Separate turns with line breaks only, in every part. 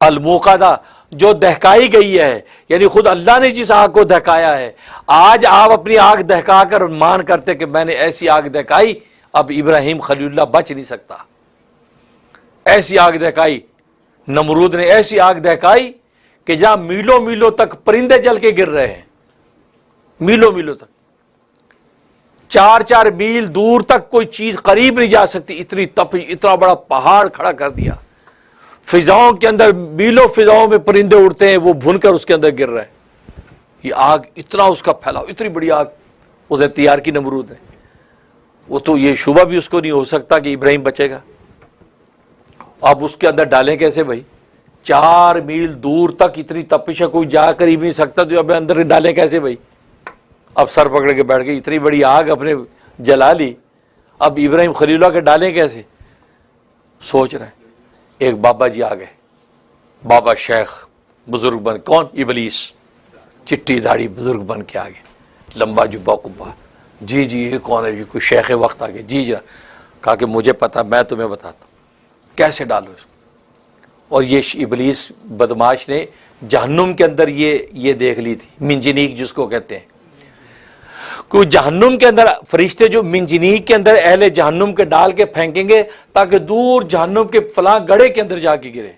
अलमुक़दा, जो दहकाई गई है, यानी खुद अल्लाह ने जिस आग को दहकाया है, आज आप अपनी आग दहका कर मान करते कि मैंने ऐसी आग दहकाई, अब इब्राहिम खलीलुल्लाह बच नहीं सकता। ऐसी आग दहकाई, नमरूद ने ऐसी आग दहकाई कि जहां मीलों मीलों तक परिंदे जल के गिर रहे हैं, मीलों मीलों तक, 4-4 मील दूर तक कोई चीज करीब नहीं जा सकती, इतनी तपिश, इतना बड़ा पहाड़ खड़ा कर दिया। फिजाओं के अंदर, मीलों फिजाओं में परिंदे उड़ते हैं, वो भुनकर उसके अंदर गिर रहे हैं। ये आग, इतना उसका फैलाव, इतनी बड़ी आग उसने तैयार की नमरूद ने। वो तो ये शुबा भी उसको नहीं हो सकता कि इब्राहिम बचेगा। अब उसके अंदर डालें कैसे भाई? 4 मील दूर तक इतनी तपिश है, कोई जा करीब नहीं सकता, तो अब अंदर डालें कैसे भाई? अब सर पकड़ के बैठ गई, इतनी बड़ी आग अपने जला ली, अब इब्राहिम खलीलुल्लाह के डालें कैसे? सोच रहे हैं। एक बाबा जी आ गए, बाबा शेख बुजुर्ग बन, कौन? इबलीस, चिट्टी दाढ़ी बुजुर्ग बन के आ गए, लंबा जुब्बा कुब्बा। जी जी, ये कौन है जी? कोई शेख वक्त आ गए। जी जी। कहा कि मुझे पता, मैं तुम्हें बताता हूँ कैसे डालो इसको। और ये इबलीस बदमाश ने जहन्नुम के अंदर ये देख ली थी, मिंजनीक जिसको कहते हैं। कोई जहन्नुम के अंदर फरिश्ते जो मिंजनीक के अंदर अहले जहन्नुम के डाल के फेंकेंगे ताकि दूर जहन्नुम के फलां गड़े के अंदर जाके गिरे,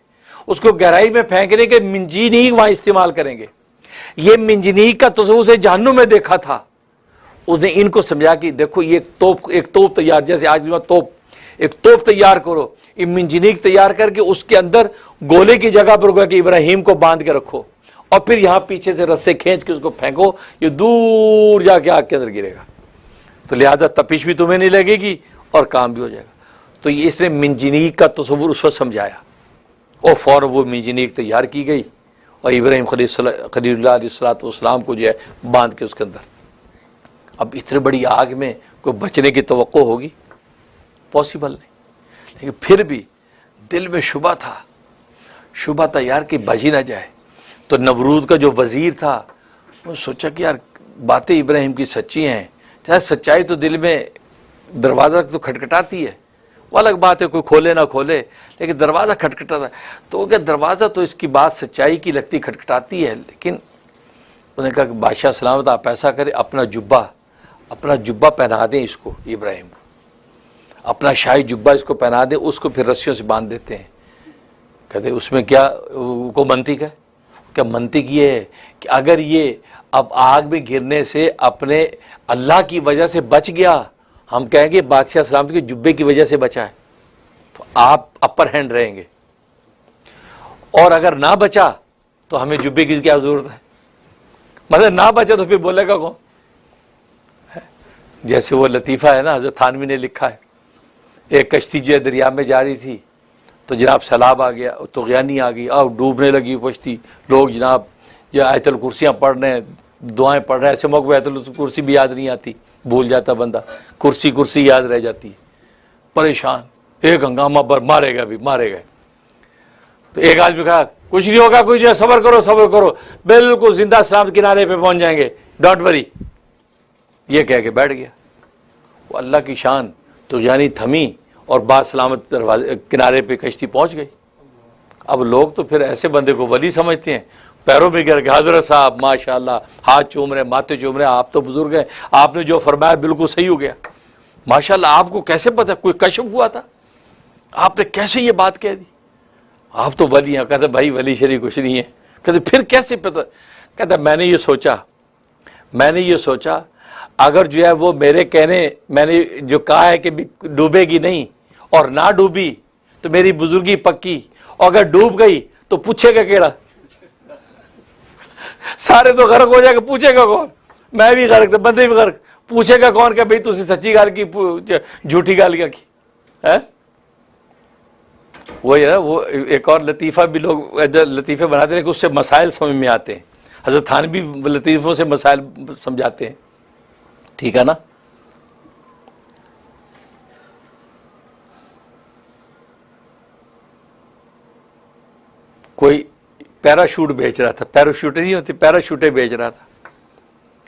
उसको गहराई में फेंकने के मिंजनीक वहां इस्तेमाल करेंगे। ये मिंजनीक का तस्वुर से जहन्नुम में देखा था। उसने इनको समझा कि देखो ये एक तोप तैयार, जैसे आज एक तोप तैयार करो, ये मिंजनीक तैयार करके उसके अंदर गोले की जगह पर होगा कि इब्राहिम को बांध के रखो, और फिर यहां पीछे से रस्से खींच के उसको फेंको, ये दूर जाके आग के अंदर गिरेगा, तो लिहाजा तपिश भी तुम्हें नहीं लगेगी और काम भी हो जाएगा। तो ये इसने मिंजनीक का तस्वुर उस वक्त समझाया, और फौरन वो मिंजनीक तैयार की गई और इब्राहिम खलीलुल्लाह अलैहिस्सलाम को जो है बांध के उसके अंदर। अब इतनी बड़ी आग में कोई बचने की तवक्को होगी? पॉसिबल नहीं। लेकिन फिर भी दिल में शुबा था यार कि बच ही ना जाए। तो नमरूद का जो वजीर था, वो सोचा कि यार बातें इब्राहिम की सच्ची हैं, चाहे सच्चाई तो दिल में दरवाज़ा तो खटखटाती है, वो अलग बात है कोई खोले ना खोले, लेकिन दरवाज़ा खटखटाता है। तो क्या दरवाज़ा तो इसकी बात सच्चाई की लगती खटखटाती है, लेकिन उन्होंने कहा कि बादशाह सलामत आप ऐसा करें, अपना जुब्बा पहना दें इसको, इब्राहिम को अपना शाही जुब्बा इसको पहना दें, उसको फिर रस्सियों से बांध देते हैं। कहते उसमें क्या को मंतिक है? क्या मंतिक ये है कि अगर ये अब आग में गिरने से अपने अल्लाह की वजह से बच गया, हम कहेंगे बादशाह सलामत के जुब्बे की वजह से बचा है, तो आप अपर हैंड रहेंगे, और अगर ना बचा तो हमें जुब्बे की क्या जरूरत है? मतलब ना बचा तो फिर बोलेगा कौन? जैसे वो लतीफ़ा है ना, हज़रत थानवी ने लिखा है, एक कश्ती जो दरिया में जा रही थी, तो जनाब सैलाब आ गया, तुग़यानी आ गई, अब डूबने लगी कश्ती, लोग जनाब जो आयतुल कुर्सियाँ पढ़ रहे हैं, दुआएं पढ़ रहे हैं, ऐसे मौके आयतुल कुर्सी भी याद नहीं आती, भूल जाता बंदा, कुर्सी याद रह जाती है, परेशान, एक हंगामा पर मारे गए। तो एक आदमी कहा कुछ नहीं होगा, कुछ सब्र करो, बिल्कुल जिंदा सलामत किनारे पे पहुंच जाएंगे, डोंट वरी, ये कह के बैठ गया। वो अल्लाह की शान तो यानी थमी और बात सलामत दरवाजे किनारे पे कश्ती पहुंच गई। अब लोग तो फिर ऐसे बंदे को वली समझते हैं, पैरों में गिर के हजरत साहब माशाल्लाह हाथ चूम रहे, माथे चूम रहे, आप तो बुजुर्ग हैं, आपने जो फरमाया बिल्कुल सही हो गया, माशाल्लाह। आपको कैसे पता? कोई कश्फ हुआ था? आपने कैसे ये बात कह दी? आप तो वली हैं। कहते भाई वली शरी कुछ नहीं है। कहते फिर कैसे पता? कहता मैंने ये सोचा अगर जो है वो मेरे कहने, मैंने जो कहा है कि डूबेगी नहीं और ना डूबी तो मेरी बुजुर्गी पक्की, और अगर डूब गई तो पूछेगा केड़ा? सारे तो गर्क हो जाएगा, पूछेगा कौन? मैं भी गर्क, बंदे भी गर्क, पूछेगा कौन कि भाई तुसी सच्ची गल की झूठी गल क्या की है? वही है वो एक और लतीफ़ा भी लोग लतीफ़े बनाते हैं कि उससे मसाइल समझ में आते हैं। हज़रत थानवी भी लतीफ़ों से मसाइल समझाते हैं, ठीक है ना। कोई पैराशूट बेच रहा था, पैराशूट नहीं होती, पैराशूटें बेच रहा था।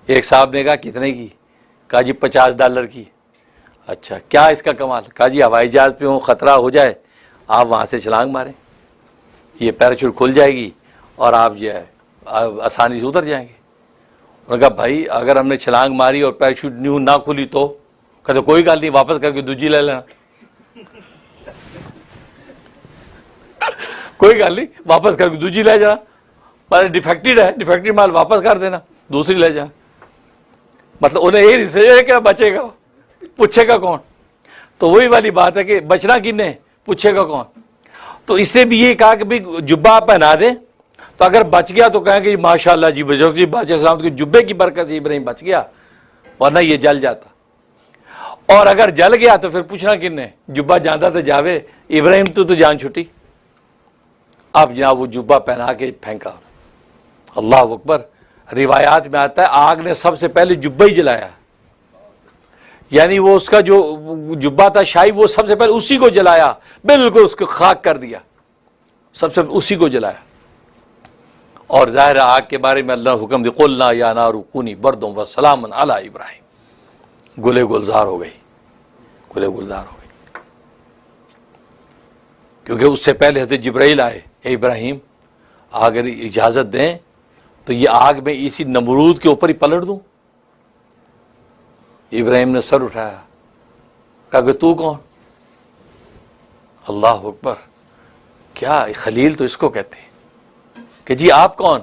एक साहब ने कहा कितने की? कहा जी $50 की। अच्छा क्या इसका कमाल? कहा जी हवाई जहाज पे हो, खतरा हो जाए आप वहां से छलांग मारें। ये पैराशूट खुल जाएगी और आप जो है आसानी से उतर जाएंगे। उन्होंने कहा भाई अगर हमने छलांग मारी और पैराशूट न्यू ना खुली तो? कहते कोई गल नहीं, वापस करके दूजी ले लेना। कोई गल नहीं, वापस करके दूजी ले जाना, मारे डिफेक्टेड है, डिफेक्टेड माल वापस कर देना, दूसरी ले जा। मतलब उन्हें ये रिसर्च क्या बचेगा, पूछेगा कौन? तो वही वाली बात है कि बचना किन्ने, पूछेगा कौन? तो इससे भी ये कहा कि भाई जुब्बा पहना दे, तो अगर बच गया तो कहेंगे माशाल्लाह जी बुजुर्ग जी बादशाह सलामत के जुब्बे की बरकत से इब्राहिम बच गया, वरना ये जल जाता। और अगर जल गया तो फिर पूछना किन्ने, जुब्बा जाता तो जावे, इब्राहिम तो जान छुट्टी। अब जनाब वो जुब्बा पहना के फेंका। अल्लाह अकबर। रिवायात में आता है आग ने सबसे पहले जुब्बा ही जलाया, यानी वो उसका जो जुब्बा था शाही, वो सबसे पहले उसी को जलाया, बिल्कुल उसको खाक कर दिया, सबसे उसी को जलाया। और जाहिर आग के बारे में अल्लाह ने हुक्म दिया, कुलना या नारु कूनी बर्दुम व सलामन अला इब्राहिम। गुले गुलजार हो गई, गुले गुलजार हो गई, क्योंकि उससे पहले हज़रत जिब्राइल आए, हे इब्राहिम अगर इजाज़त दें तो ये आग में इसी नमरूद के ऊपर ही पलट दूं। इब्राहिम ने सर उठाया, कहा कि तू कौन? अल्लाह अकबर। क्या खलील तो इसको कहते हैं कि जी आप कौन?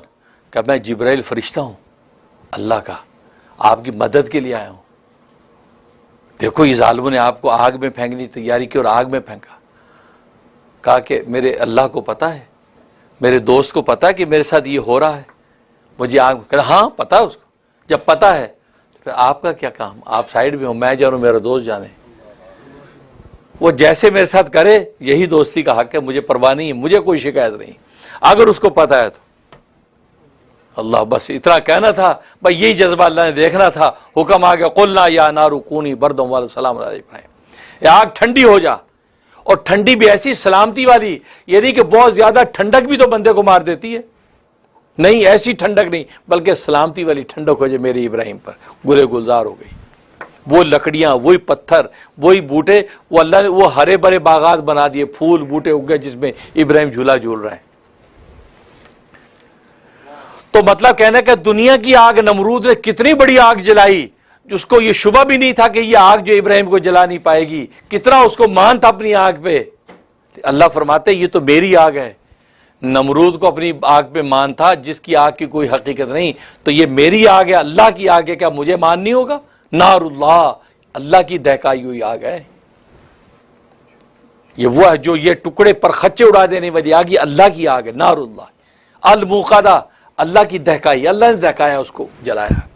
कहा मैं जिब्राइल फरिश्ता हूं अल्लाह का, आपकी मदद के लिए आया हूं। देखो इस जालिमों ने आपको आग में फेंकने की तैयारी की और आग में फेंका। कहा कि मेरे अल्लाह को पता है, मेरे दोस्त को पता है कि मेरे साथ ये हो रहा है, मुझे आग। कहता हाँ पता है उसको। जब पता है तो फिर आपका क्या काम, आप साइड में हो, मैं जानूं मेरा दोस्त जाने। वो जैसे मेरे साथ करे यही दोस्ती का हक है, मुझे परवाह नहीं है, मुझे कोई शिकायत नहीं, अगर उसको पता है तो। अल्लाह, बस इतना कहना था, भाई यही जज्बा अल्लाह ने देखना था। हुक्म आ गया, कुलना या नारु कूनी बर्दुम व सलाम अला इब्राहिम। आग ठंडी हो जा, और ठंडी भी ऐसी सलामती वाली, यानी कि बहुत ज्यादा ठंडक भी तो बंदे को मार देती है, नहीं ऐसी ठंडक नहीं, बल्कि सलामती वाली ठंडक हो जाए मेरे इब्राहिम पर। गुले गुलजार हो गई, वो लकड़ियां, वही पत्थर, वही बूटे, वो अल्लाह ने वो हरे भरे बागात बना दिए, फूल बूटे उग गए जिसमें इब्राहिम झूला झूल रहा है। तो मतलब कहने का दुनिया की आग नमरूद ने कितनी बड़ी आग जलाई, उसको ये शुबा भी नहीं था कि ये आग जो इब्राहिम को जला नहीं पाएगी, कितना उसको मान था अपनी आग पे। अल्लाह फरमाते ये तो मेरी आग है। नमरूद को अपनी आग पे मान था जिसकी आग की कोई हकीकत नहीं, तो ये मेरी आग है, अल्लाह की आग है, क्या मुझे मान नहीं होगा? नारुल्लाह, अल्लाह की दहकाई हुई आग है ये। वो है जो ये टुकड़े पर खच्चे उड़ा देने वाली आग, ये अल्लाह की आग है। नारुल्लाह अल मुक़दा, अल्लाह की दहकाई, अल्लाह ने दहकाया उसको, जलाया।